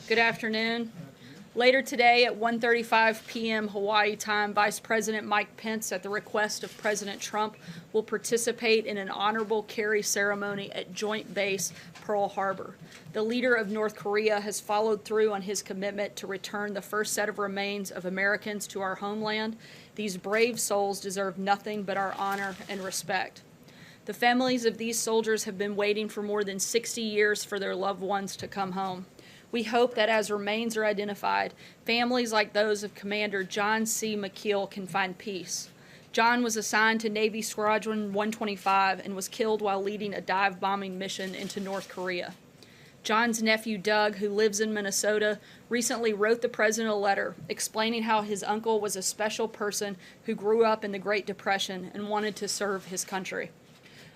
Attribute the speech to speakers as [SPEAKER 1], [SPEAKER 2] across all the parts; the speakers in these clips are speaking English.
[SPEAKER 1] Good afternoon. Later today at 1:35 p.m. Hawaii time, Vice President Mike Pence, at the request of President Trump, will participate in an honorable carry ceremony at Joint Base Pearl Harbor. The leader of North Korea has followed through on his commitment to return the first set of remains of Americans to our homeland. These brave souls deserve nothing but our honor and respect. The families of these soldiers have been waiting for more than 60 years for their loved ones to come home. We hope that as remains are identified, families like those of Commander John C. McKeel can find peace. John was assigned to Navy Squadron 125 and was killed while leading a dive bombing mission into North Korea. John's nephew Doug, who lives in Minnesota, recently wrote the president a letter explaining how his uncle was a special person who grew up in the Great Depression and wanted to serve his country.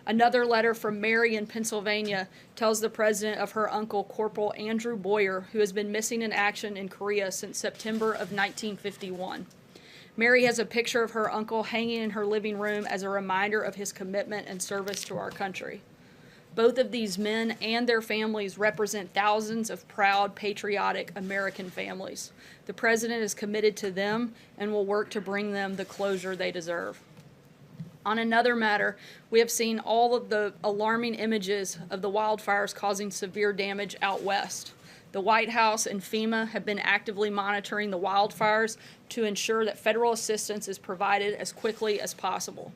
[SPEAKER 1] Another letter from Mary in Pennsylvania tells the president of her uncle, Corporal Andrew Boyer, who has been missing in action in Korea since September of 1951. Mary has a picture of her uncle hanging in her living room as a reminder of his commitment and service to our country. Both of these men and their families represent thousands of proud, patriotic American families. The president is committed to them and will work to bring them the closure they deserve. On another matter, we have seen all of the alarming images of the wildfires causing severe damage out west. The White House and FEMA have been actively monitoring the wildfires to ensure that federal assistance is provided as quickly as possible.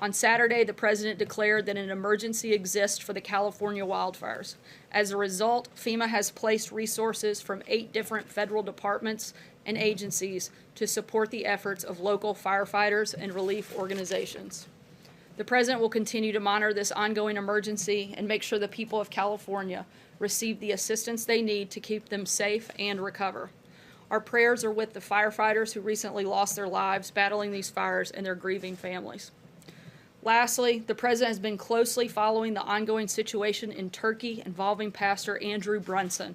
[SPEAKER 1] On Saturday, the president declared that an emergency exists for the California wildfires. As a result, FEMA has placed resources from 8 different federal departments and agencies to support the efforts of local firefighters and relief organizations. The president will continue to monitor this ongoing emergency and make sure the people of California receive the assistance they need to keep them safe and recover. Our prayers are with the firefighters who recently lost their lives battling these fires and their grieving families. Lastly, the president has been closely following the ongoing situation in Turkey involving Pastor Andrew Brunson.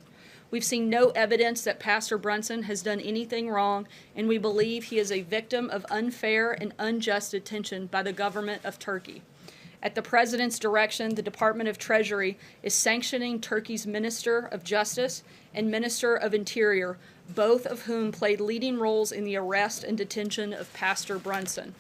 [SPEAKER 1] We've seen no evidence that Pastor Brunson has done anything wrong, and we believe he is a victim of unfair and unjust detention by the government of Turkey. At the president's direction, the Department of Treasury is sanctioning Turkey's Minister of Justice and Minister of Interior, both of whom played leading roles in the arrest and detention of Pastor Brunson.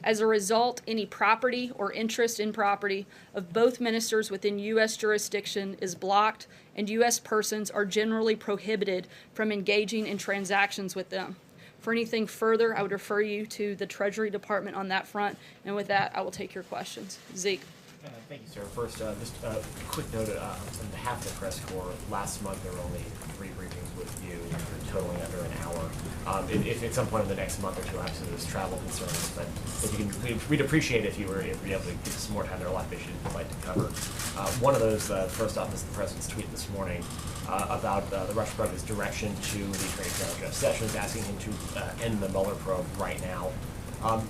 [SPEAKER 1] As a result, any property or interest in property of both ministers within U.S. jurisdiction is blocked, and U.S. persons are generally prohibited from engaging in transactions with them. For anything further, I would refer you to the Treasury Department on that front, and with that, I will take your questions. Zeke.
[SPEAKER 2] Thank you, sir. First, just a quick note on behalf of the press corps. Last month, there were only 3 briefings with you, totaling under an hour. If at some point in the next month or two, obviously there's travel concerns, but if you can, we'd appreciate if you were able to give us some more time. There are a lot of issues we'd like to cover. One of those, first off, is the president's tweet this morning about the Russian president's direction to the Attorney General Jeff Sessions, asking him to end the Mueller probe right now.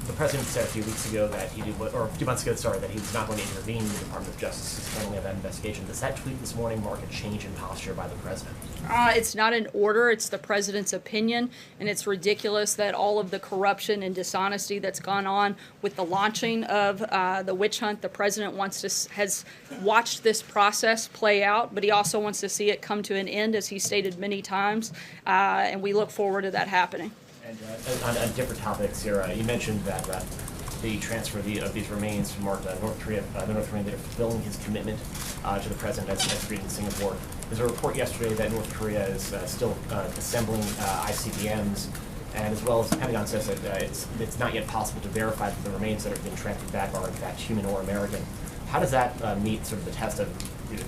[SPEAKER 2] The president said a few weeks ago that he did, or a few months ago, sorry, that he was not going to intervene in the Department of Justice's handling of that investigation. Does that tweet this morning mark a change in posture by the president?
[SPEAKER 1] It's not an order, it's the president's opinion, and it's ridiculous that all of the corruption and dishonesty that's gone on with the launching of the witch hunt, the president has watched this process play out, but he also wants to see it come to an end, as he stated many times, and we look forward to that happening.
[SPEAKER 2] And on different topics here, you mentioned that the transfer of these remains from North Korea, the North Korean leader fulfilling his commitment to the president as agreed in Singapore. There's a report yesterday that North Korea is still assembling ICBMs, and as well as the Pentagon says that it's not yet possible to verify that the remains that have been transferred back are in fact human or American. How does that meet sort of the test of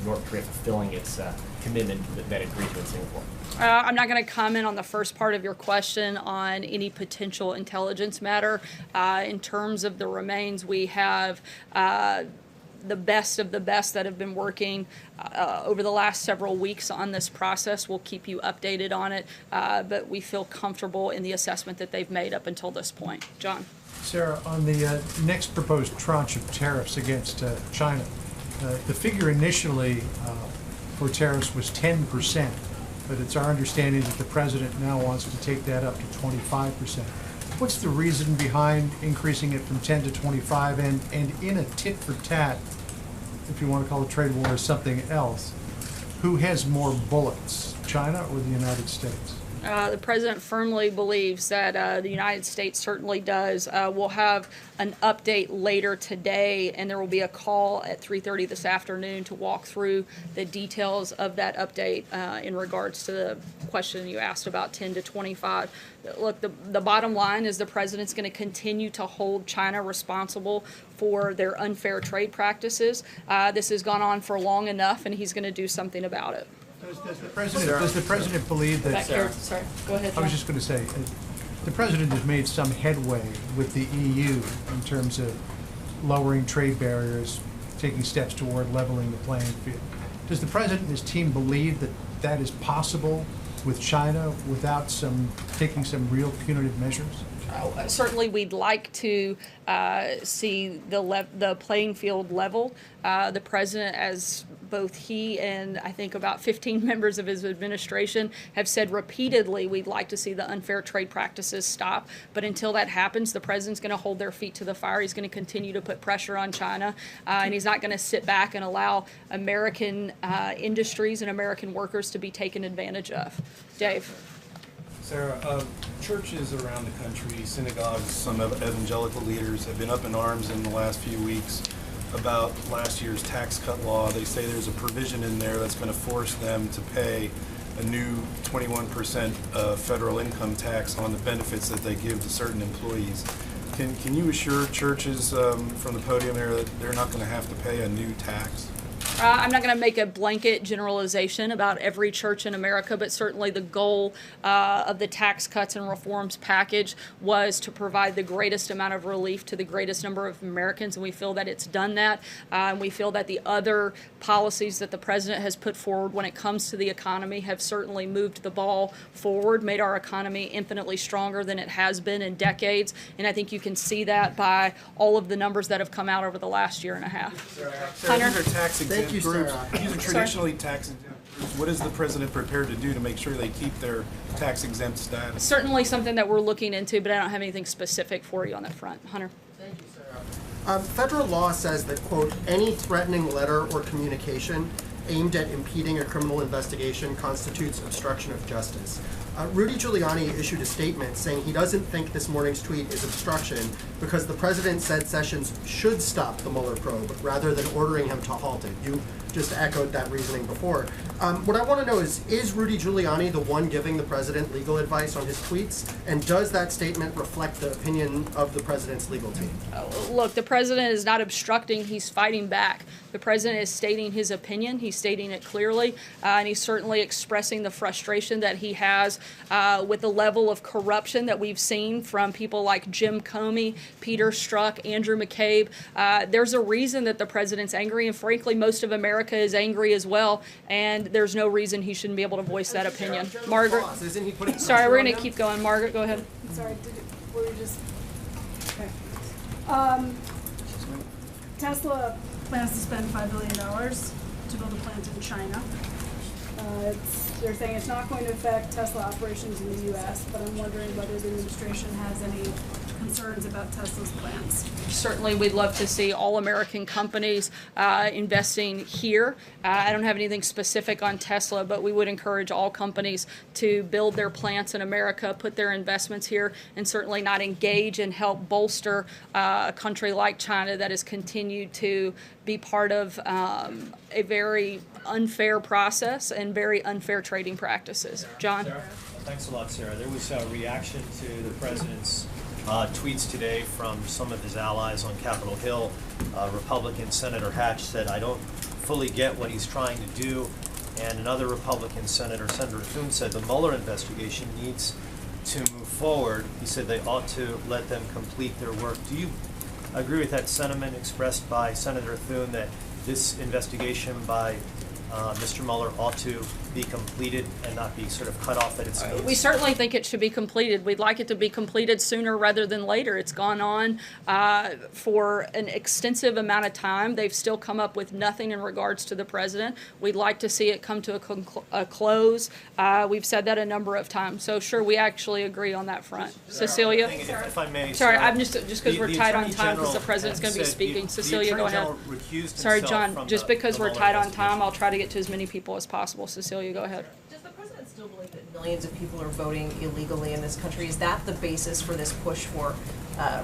[SPEAKER 2] North Korea fulfilling its commitment that it agreed to in Singapore?
[SPEAKER 1] I'm not going to comment on the first part of your question on any potential intelligence matter. In terms of the remains, we have the best of the best that have been working over the last several weeks on this process. We'll keep you updated on it, but we feel comfortable in the assessment that they've made up until this point. John.
[SPEAKER 3] Sarah, on the next proposed tranche of tariffs against China, the figure initially for tariffs was 10%, but it's our understanding that the president now wants to take that up to 25%. What's the reason behind increasing it from 10 to 25, and in a tit for tat, if you want to call it trade war or something else, who has more bullets, China or the United States?
[SPEAKER 1] The president firmly believes that the United States certainly does. We'll have an update later today, and there will be a call at 3:30 this afternoon to walk through the details of that update in regards to the question you asked about 10 to 25. Look, the bottom line is the president's going to continue to hold China responsible for their unfair trade practices. This has gone on for long enough, and he's going to do something about it.
[SPEAKER 3] Does the president believe that?
[SPEAKER 1] Back here, sorry, go ahead,
[SPEAKER 3] I
[SPEAKER 1] John.
[SPEAKER 3] was just going to say, the president has made some headway with the EU in terms of lowering trade barriers, taking steps toward leveling the playing field. Does the president and his team believe that that is possible with China without taking some real punitive measures?
[SPEAKER 1] Certainly, we'd like to see the playing field level. The president, as both he and I think about 15 members of his administration have said repeatedly, we'd like to see the unfair trade practices stop. But until that happens, the president's going to hold their feet to the fire. He's going to continue to put pressure on China, and he's not going to sit back and allow American industries and American workers to be taken advantage of. Dave.
[SPEAKER 4] Sarah, churches around the country, synagogues, some evangelical leaders have been up in arms in the last few weeks about last year's tax cut law. They say there's a provision in there that's going to force them to pay a new 21% federal income tax on the benefits that they give to certain employees. Can you assure churches from the podium there that they're not going to have to pay a new tax?
[SPEAKER 1] I'm not going to make a blanket generalization about every church in America, but certainly the goal of the tax cuts and reforms package was to provide the greatest amount of relief to the greatest number of Americans, and we feel that it's done that. And we feel that the other policies that the president has put forward when it comes to the economy have certainly moved the ball forward, made our economy infinitely stronger than it has been in decades, and I think you can see that by all of the numbers that have come out over the last year and a half.
[SPEAKER 4] Sarah,
[SPEAKER 1] Hunter?
[SPEAKER 4] these are tax exempt groups.
[SPEAKER 5] Sarah.
[SPEAKER 4] These are traditionally tax exempt groups. What is the president prepared to do to make sure they keep their tax exempt status?
[SPEAKER 1] Certainly something that we're looking into, but I don't have anything specific for you on that front. Hunter?
[SPEAKER 5] Thank you, Sarah. Federal law says that, quote, any threatening letter or communication aimed at impeding a criminal investigation constitutes obstruction of justice. Rudy Giuliani issued a statement saying he doesn't think this morning's tweet is obstruction because the president said Sessions should stop the Mueller probe rather than ordering him to halt it. You just echoed that reasoning before. What I want to know is Rudy Giuliani the one giving the president legal advice on his tweets? And does that statement reflect the opinion of the president's legal team?
[SPEAKER 1] Look, the president is not obstructing, he's fighting back. The president is stating his opinion, he's stating it clearly, and he's certainly expressing the frustration that he has with the level of corruption that we've seen from people like Jim Comey, Peter Strzok, Andrew McCabe. There's a reason that the president's angry, and frankly, most of America is angry as well, and there's no reason he shouldn't be able to voice that opinion. Margaret?
[SPEAKER 5] Isn't he putting
[SPEAKER 1] Sorry,
[SPEAKER 5] pressure
[SPEAKER 1] we're
[SPEAKER 5] on
[SPEAKER 1] going to
[SPEAKER 5] them?
[SPEAKER 1] keep going. Margaret, go ahead.
[SPEAKER 6] Sorry, were you just, okay. Tesla plans to spend $5 billion to build a plant in China. They're saying it's not going to affect Tesla operations in the U.S., but I'm wondering whether the administration has any concerns about Tesla's plans.
[SPEAKER 1] Certainly, we'd love to see all American companies investing here. I don't have anything specific on Tesla, but we would encourage all companies to build their plants in America, put their investments here, and certainly not engage and help bolster a country like China that has continued to be part of a very unfair process and very unfair trading practices. John?
[SPEAKER 7] Thanks a lot, Sarah. There was a reaction to the president's tweets today from some of his allies on Capitol Hill. Republican Senator Hatch said, I don't fully get what he's trying to do. And another Republican senator, Senator Thune, said the Mueller investigation needs to move forward. He said they ought to let them complete their work. Do you agree with that sentiment expressed by Senator Thune that this investigation by Mr. Mueller ought to be completed and not be sort of cut off at its knees?
[SPEAKER 1] We certainly think it should be completed. We'd like it to be completed sooner rather than later. It's gone on for an extensive amount of time. They've still come up with nothing in regards to the president. We'd like to see it come to a close. We've said that a number of times. So sure, we actually agree on that front. Cecilia?
[SPEAKER 7] If I may,
[SPEAKER 1] Sorry,
[SPEAKER 7] Sarah,
[SPEAKER 1] I'm just because we're tight on time because the president's going to be speaking. Cecilia, go ahead. Sorry, John, just because we're tight on time, I'll try to get to as many people as possible. Cecilia, go ahead.
[SPEAKER 8] Does the president that millions of people are voting illegally in this country? Is that the basis for this push for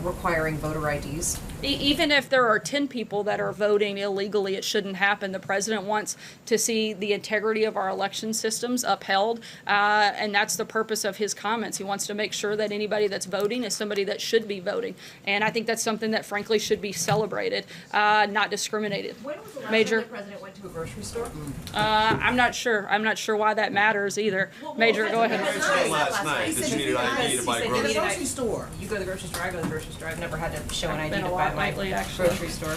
[SPEAKER 8] requiring voter IDs?
[SPEAKER 1] Even if there are 10 people that are voting illegally, it shouldn't happen. The president wants to see the integrity of our election systems upheld, and that's the purpose of his comments. He wants to make sure that anybody that's voting is somebody that should be voting, and I think that's something that frankly should be celebrated, not discriminated.
[SPEAKER 8] When was the last
[SPEAKER 1] Major?
[SPEAKER 8] time the president went to a grocery store?
[SPEAKER 1] I'm not sure. I'm not sure why that matters either. Major, go ahead.
[SPEAKER 9] Last night that you needed ID to buy
[SPEAKER 8] He said
[SPEAKER 9] groceries.
[SPEAKER 8] you need ID.
[SPEAKER 10] store.
[SPEAKER 8] You go to the grocery store, I go to the grocery store. I've never had to show an
[SPEAKER 1] I've
[SPEAKER 8] ID
[SPEAKER 1] been
[SPEAKER 8] to
[SPEAKER 1] a
[SPEAKER 8] buy
[SPEAKER 1] lot
[SPEAKER 8] my
[SPEAKER 1] lately, actually.
[SPEAKER 8] grocery store.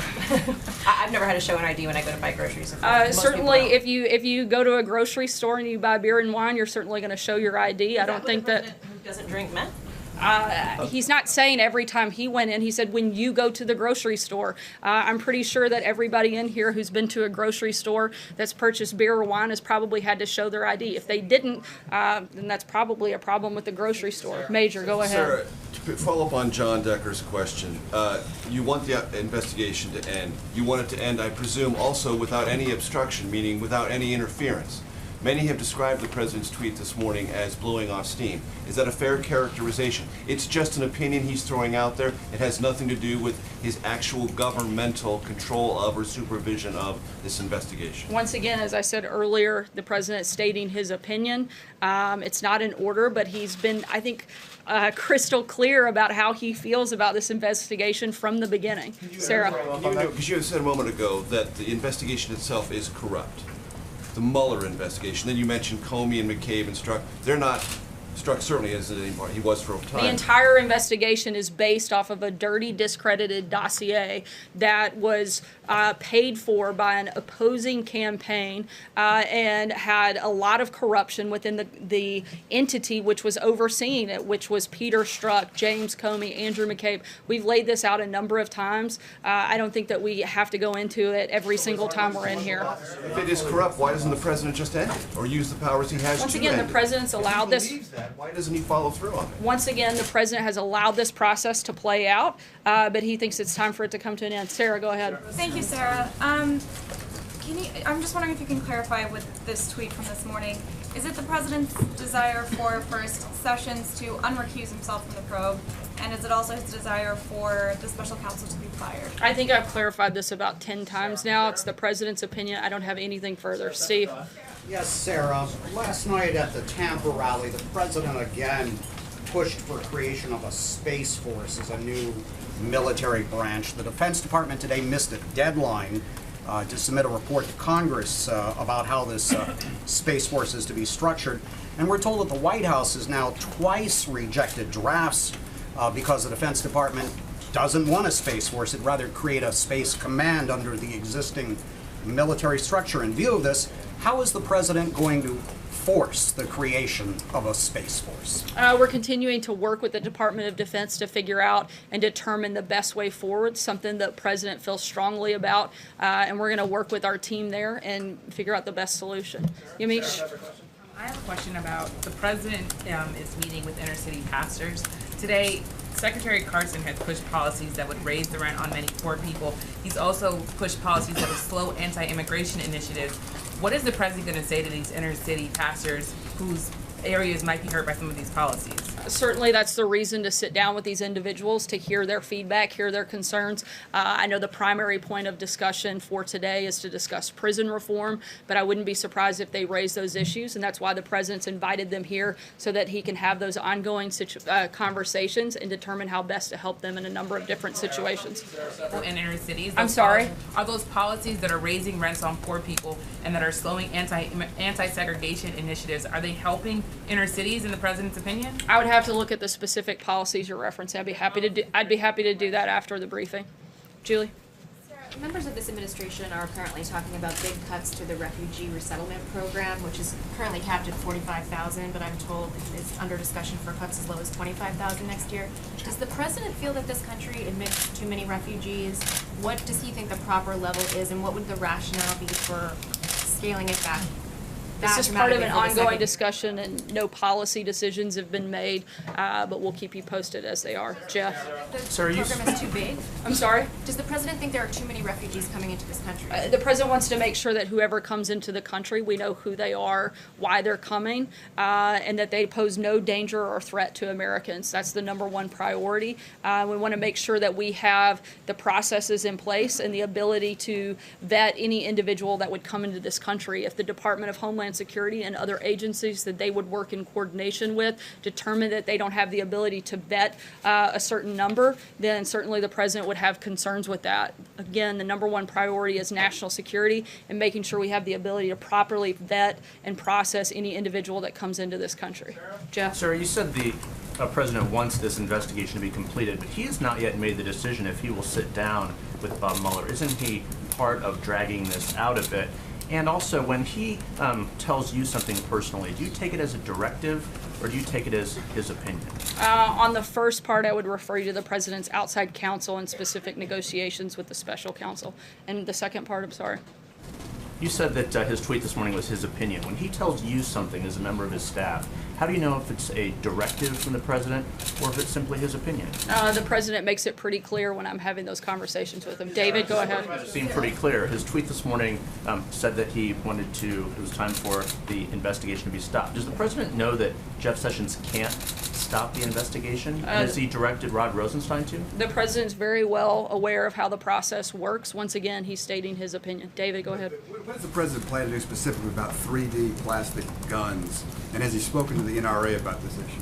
[SPEAKER 8] I've never had to show an ID when I go to buy groceries. Most
[SPEAKER 1] Certainly,
[SPEAKER 8] people don't.
[SPEAKER 1] if you go to a grocery store and you buy beer and wine, you're certainly going to show your ID. I
[SPEAKER 8] Is
[SPEAKER 1] don't
[SPEAKER 8] what
[SPEAKER 1] think
[SPEAKER 8] the
[SPEAKER 1] that.
[SPEAKER 8] president who doesn't drink meant?
[SPEAKER 1] He's not saying every time he went in. He said when you go to the grocery store. I'm pretty sure that everybody in here who's been to a grocery store that's purchased beer or wine has probably had to show their ID. If they didn't, then that's probably a problem with the grocery store. Major, go ahead.
[SPEAKER 9] Sarah, to follow up on John Decker's question, you want the investigation to end. You want it to end, I presume, also without any obstruction, meaning without any interference. Many have described the president's tweet this morning as blowing off steam. Is that a fair characterization? It's just an opinion he's throwing out there. It has nothing to do with his actual governmental control of or supervision of this investigation.
[SPEAKER 1] Once again, as I said earlier, the president stating his opinion. It's not in order, but he's been, I think, crystal clear about how he feels about this investigation from the beginning. Sarah.
[SPEAKER 9] Because you said a moment ago that the investigation itself is corrupt. The Mueller investigation. Then you mentioned Comey and McCabe and Strzok. They're not, Strzok certainly isn't anymore. He was for a time.
[SPEAKER 1] The entire investigation is based off of a dirty, discredited dossier that was paid for by an opposing campaign and had a lot of corruption within the entity which was overseeing it, which was Peter Strzok, James Comey, Andrew McCabe. We've laid this out a number of times. I don't think that we have to go into it every single time we're in here.
[SPEAKER 9] If it is corrupt, why doesn't the president just end it or use the powers he has
[SPEAKER 1] Once
[SPEAKER 9] to
[SPEAKER 1] again,
[SPEAKER 9] end
[SPEAKER 1] the
[SPEAKER 9] it?
[SPEAKER 1] president's allowed
[SPEAKER 9] If he
[SPEAKER 1] this.
[SPEAKER 9] believes that, why doesn't he follow through on it?
[SPEAKER 1] Once again, the president has allowed this process to play out, but he thinks it's time for it to come to an end. Sarah, go ahead.
[SPEAKER 11] Thank you, Sarah. I'm just wondering if you can clarify with this tweet from this morning. Is it the president's desire for first Sessions to unrecuse himself from the probe, and is it also his desire for the special counsel to be fired?
[SPEAKER 1] I think I've clarified this about 10 times now. It's the president's opinion. I don't have anything further. Steve?
[SPEAKER 10] Yes, Sarah. Last night at the Tampa rally, the president again pushed for creation of a Space Force as a new military branch. The Defense Department today missed a deadline to submit a report to Congress about how this Space Force is to be structured. And we're told that the White House has now twice rejected drafts because the Defense Department doesn't want a Space Force. It'd rather create a Space Command under the existing military structure. In view of this, how is the president going to force the creation of a Space Force?
[SPEAKER 1] We're continuing to work with the Department of Defense to figure out and determine the best way forward, something that the president feels strongly about, and we're going to work with our team there and figure out the best solution. Yamiche?
[SPEAKER 12] I have a question about the president is meeting with inner city pastors. Today, Secretary Carson has pushed policies that would raise the rent on many poor people. He's also pushed policies that would slow anti-immigration initiatives. What is the president going to say to these inner city pastors whose areas might be hurt by some of these policies?
[SPEAKER 1] Certainly, that's the reason to sit down with these individuals, to hear their feedback, hear their concerns. I know the primary point of discussion for today is to discuss prison reform, but I wouldn't be surprised if they raise those issues, and that's why the president's invited them here so that he can have those ongoing conversations and determine how best to help them in a number of different situations.
[SPEAKER 12] In inner cities,
[SPEAKER 1] I'm sorry?
[SPEAKER 12] Are those policies that are raising rents on poor people and that are slowing anti-segregation initiatives, are they helping inner cities in the president's opinion?
[SPEAKER 1] I would have to look at the specific policies you're referencing. I'd be happy to do that after the briefing. Julie?
[SPEAKER 8] Sarah, members of this administration are currently talking about big cuts to the refugee resettlement program, which is currently capped at $45,000, but I'm told it's under discussion for cuts as low as $25,000 next year. Does the president feel that this country admits too many refugees? What does he think the proper level is, and what would the rationale be for scaling it back?
[SPEAKER 1] This
[SPEAKER 8] vast
[SPEAKER 1] is
[SPEAKER 8] amount
[SPEAKER 1] part of
[SPEAKER 8] it
[SPEAKER 1] an
[SPEAKER 8] for the
[SPEAKER 1] ongoing
[SPEAKER 8] second-
[SPEAKER 1] discussion, and no policy decisions have been made, but we'll keep you posted as they are. Jeff?
[SPEAKER 8] The
[SPEAKER 2] Sir, you
[SPEAKER 8] program is too big?
[SPEAKER 1] I'm sorry?
[SPEAKER 8] Does the president think there are too many refugees coming into this country?
[SPEAKER 1] The president wants to make sure that whoever comes into the country, we know who they are, why they're coming, and that they pose no danger or threat to Americans. That's the #1 priority. We want to make sure that we have the processes in place and the ability to vet any individual that would come into this country. If the Department of Homeland Security and other agencies that they would work in coordination with determine that they don't have the ability to vet a certain number, then certainly the president would have concerns with that. Again, the #1 priority is national security and making sure we have the ability to properly vet and process any individual that comes into this country. Jeff?
[SPEAKER 13] Sir, you said the president wants this investigation to be completed, but he has not yet made the decision if he will sit down with Bob Mueller. Isn't he part of dragging this out a bit? And also, when he tells you something personally, do you take it as a directive or do you take it as his opinion?
[SPEAKER 1] On the first part, I would refer you to the president's outside counsel and specific negotiations with the special counsel. And the second part, I'm sorry.
[SPEAKER 13] You said that his tweet this morning was his opinion. When he tells you something as a member of his staff, how do you know if it's a directive from the president or if it's simply his opinion?
[SPEAKER 1] The president makes it pretty clear when I'm having those conversations with him. David, go ahead.
[SPEAKER 13] It seemed pretty clear. His tweet this morning said that he wanted to, it was time for the investigation to be stopped. Does the president know that Jeff Sessions can't stop the investigation? And has he directed Rod Rosenstein to?
[SPEAKER 1] The president's very well aware of how the process works. Once again, he's stating his opinion. David, go ahead.
[SPEAKER 14] What does the president plan to do specifically about 3D plastic guns? And has he spoken to the NRA about this issue?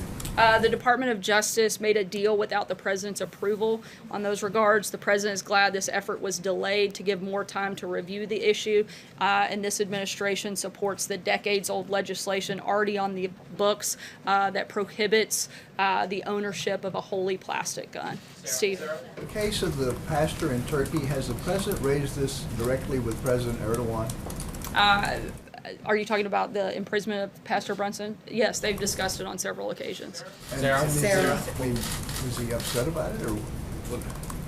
[SPEAKER 1] The Department of Justice made a deal without the president's approval on those regards. The president is glad this effort was delayed to give more time to review the issue, and this administration supports the decades-old legislation already on the books that prohibits the ownership of a wholly plastic gun. Steve?
[SPEAKER 15] In the case of the pastor in Turkey, has the president raised this directly with President Erdogan?
[SPEAKER 1] Are you talking about the imprisonment of Pastor Brunson? Yes, they've discussed it on several occasions.
[SPEAKER 15] Sarah. I mean, was he upset about it, or?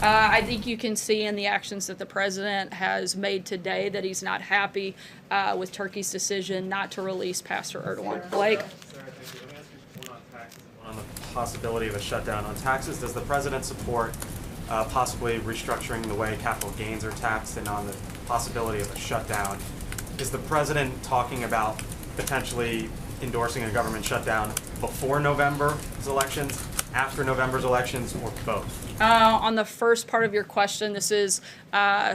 [SPEAKER 1] I think you can see in the actions that the president has made today that he's not happy with Turkey's decision not to release Pastor Erdogan. Blake?
[SPEAKER 16] On the possibility of a shutdown on taxes, does the president support possibly restructuring the way capital gains are taxed, and on the possibility of a shutdown? Is the president talking about potentially endorsing a government shutdown before November's elections, after November's elections, or both?
[SPEAKER 1] On the first part of your question, this is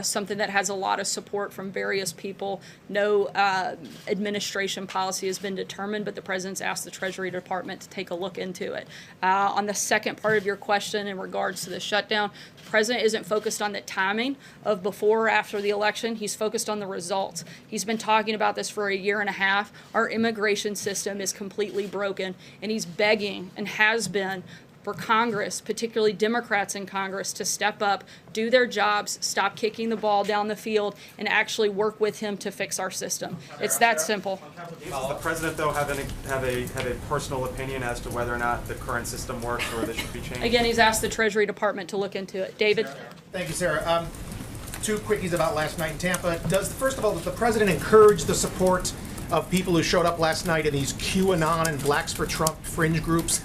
[SPEAKER 1] something that has a lot of support from various people. No administration policy has been determined, but the president's asked the Treasury Department to take a look into it. On the second part of your question in regards to the shutdown, the president isn't focused on the timing of before or after the election. He's focused on the results. He's been talking about this for a year and a half. Our immigration system is completely broken, and he's begging and has been for Congress, particularly Democrats in Congress, to step up, do their jobs, stop kicking the ball down the field, and actually work with him to fix our system. It's that simple.
[SPEAKER 16] Does the president, though, have a personal opinion as to whether or not the current system works or this should be changed?
[SPEAKER 1] Again, he's asked the Treasury Department to look into it. David?
[SPEAKER 17] Thank you, Sarah. Two quickies about last night in Tampa. First of all, does the president encourage the support of people who showed up last night in these QAnon and Blacks for Trump fringe groups?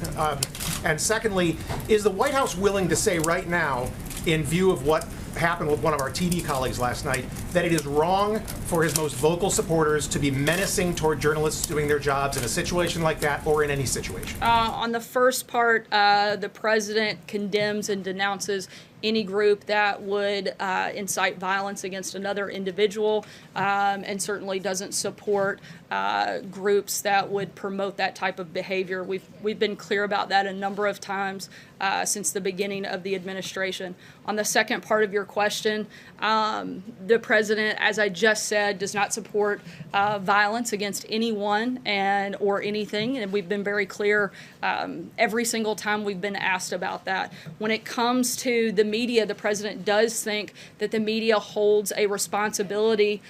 [SPEAKER 17] And secondly, is the White House willing to say right now, in view of what happened with one of our TV colleagues last night, that it is wrong for his most vocal supporters to be menacing toward journalists doing their jobs in a situation like that or in any situation?
[SPEAKER 1] On the first part, the president condemns and denounces any group that would incite violence against another individual, and certainly doesn't support groups that would promote that type of behavior. We've been clear about that a number of times since the beginning of the administration. On the second part of your question, the president, as I just said, does not support violence against anyone or anything, and we've been very clear every single time we've been asked about that. When it comes to the media, the president does think that the media holds a responsibility.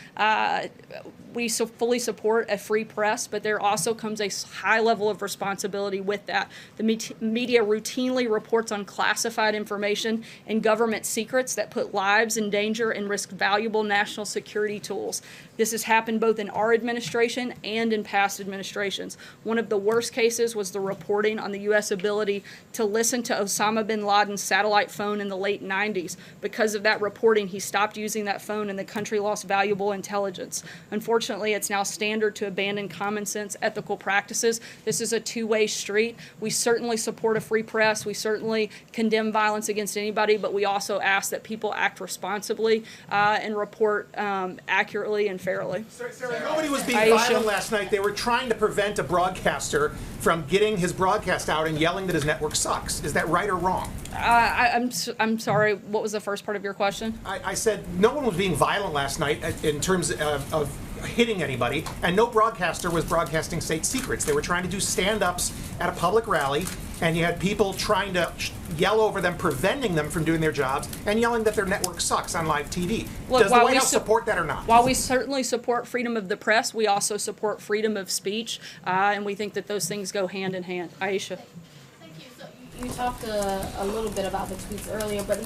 [SPEAKER 1] We fully support a free press, but there also comes a high level of responsibility with that. The media routinely reports on classified information and government secrets that put lives in danger and risk valuable national security tools. This has happened both in our administration and in past administrations. One of the worst cases was the reporting on the U.S. ability to listen to Osama bin Laden's satellite phone in the late 90s. Because of that reporting, he stopped using that phone and the country lost valuable intelligence. Unfortunately, it's now standard to abandon common sense ethical practices. This is a two-way street. We certainly support a free press. We certainly condemn violence against anybody, but we also ask that people act responsibly and report accurately and fairly.
[SPEAKER 17] Sarah, nobody was being violent last night. They were trying to prevent a broadcaster from getting his broadcast out and yelling that his network sucks. Is that right or wrong?
[SPEAKER 1] I'm sorry, what was the first part of your question?
[SPEAKER 17] I said no one was being violent last night in terms of hitting anybody, and no broadcaster was broadcasting state secrets. They were trying to do stand-ups at a public rally, and you had people trying to yell over them, preventing them from doing their jobs, and yelling that their network sucks on live TV.
[SPEAKER 1] Look,
[SPEAKER 17] Does the White House support that or not?
[SPEAKER 1] While we certainly support freedom of the press, we also support freedom of speech, and we think that those things go hand in hand. Aisha.
[SPEAKER 18] You talked a little bit about the tweets earlier, but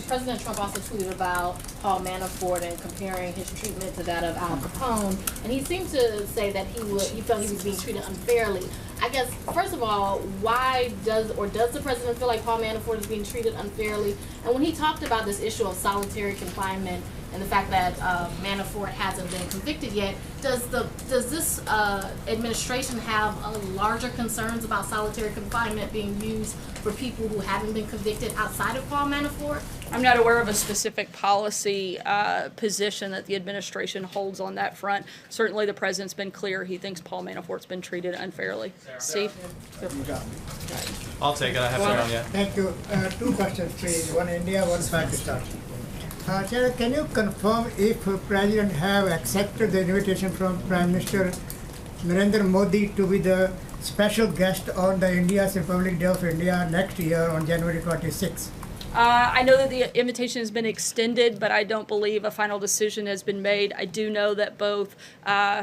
[SPEAKER 18] President Trump also tweeted about Paul Manafort and comparing his treatment to that of Al Capone, and he seemed to say that he felt he was being treated unfairly. I guess, first of all, why does the president feel like Paul Manafort is being treated unfairly? And when he talked about this issue of solitary confinement and the fact that Manafort hasn't been convicted yet, does this administration have larger concerns about solitary confinement being used for people who haven't been convicted outside of Paul Manafort?
[SPEAKER 1] I'm not aware of a specific policy position that the administration holds on that front. Certainly the president's been clear he thinks Paul Manafort's been treated unfairly. Steve?
[SPEAKER 19] I'll take it. I have Sarah on yet.
[SPEAKER 20] Thank you. Two questions, please. One India, one Pakistan. Sarah, can you confirm if President have accepted the invitation from Prime Minister Narendra Modi to be the special guest on the India's Republic Day of India next year on January 26th?
[SPEAKER 1] I know that the invitation has been extended, but I don't believe a final decision has been made. I do know that both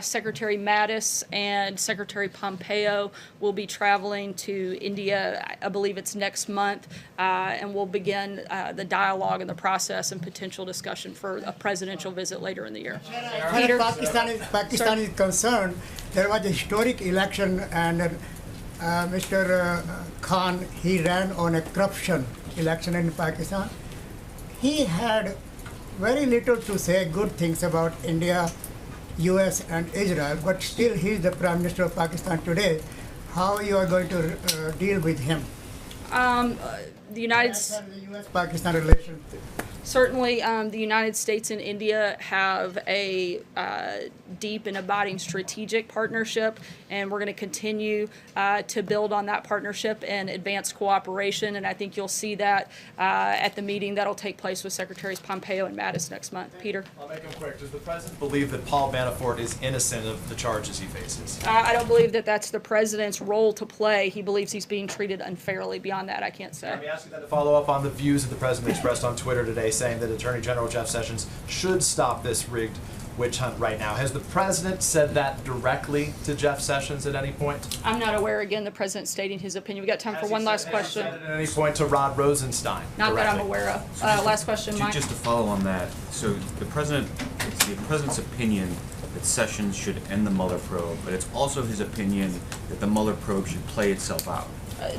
[SPEAKER 1] Secretary Mattis and Secretary Pompeo will be traveling to India. I believe it's next month, and we'll begin the dialogue and the process and potential discussion for a presidential visit later in the year.
[SPEAKER 20] Peter? Pakistan is concerned, there was a historic election, and Mr. Khan, he ran on a corruption election in Pakistan. He had very little to say good things about India, US and Israel, but still he is the Prime Minister of Pakistan today. How you are going to deal with him?
[SPEAKER 1] The United
[SPEAKER 20] US-Pakistan relations.
[SPEAKER 1] Certainly, the United States and India have a deep and abiding strategic partnership, and we're going to continue to build on that partnership and advance cooperation. And I think you'll see that at the meeting that'll take place with Secretaries Pompeo and Mattis next month. Peter?
[SPEAKER 19] I'll make them quick. Does the president believe that Paul Manafort is innocent of the charges he faces?
[SPEAKER 1] I don't believe that that's the president's role to play. He believes he's being treated unfairly. Beyond that, I can't say.
[SPEAKER 19] Let me ask you then to follow up on the views that the president expressed on Twitter today, saying that Attorney General Jeff Sessions should stop this rigged witch hunt right now. Has the president said that directly to Jeff Sessions at any point?
[SPEAKER 1] I'm not aware. Again, the president stating his opinion. We got time for one last question.
[SPEAKER 19] Has he said it at any point to Rod Rosenstein?
[SPEAKER 1] Not that I'm aware of. Last question, Mike.
[SPEAKER 21] Just to follow on that, so the president's opinion that Sessions should end the Mueller probe, but it's also his opinion that the Mueller probe should play itself out.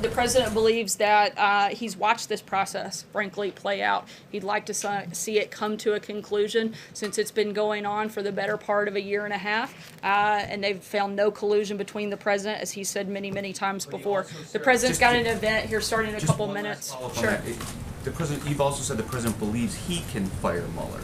[SPEAKER 1] The president believes that he's watched this process, frankly, play out. He'd like to see it come to a conclusion since it's been going on for the better part of a year and a half, and they've found no collusion between the president, as he said many, many times before. The president's got an event here starting in a couple minutes. Sure.
[SPEAKER 21] The president, you've also said the president believes he can fire Mueller.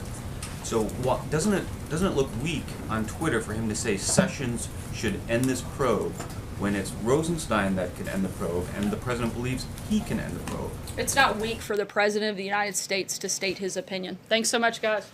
[SPEAKER 21] So doesn't it look weak on Twitter for him to say Sessions should end this probe when it's Rosenstein that can end the probe, and the president believes he can end the probe?
[SPEAKER 1] It's not weak for the president of the United States to state his opinion. Thanks so much, guys.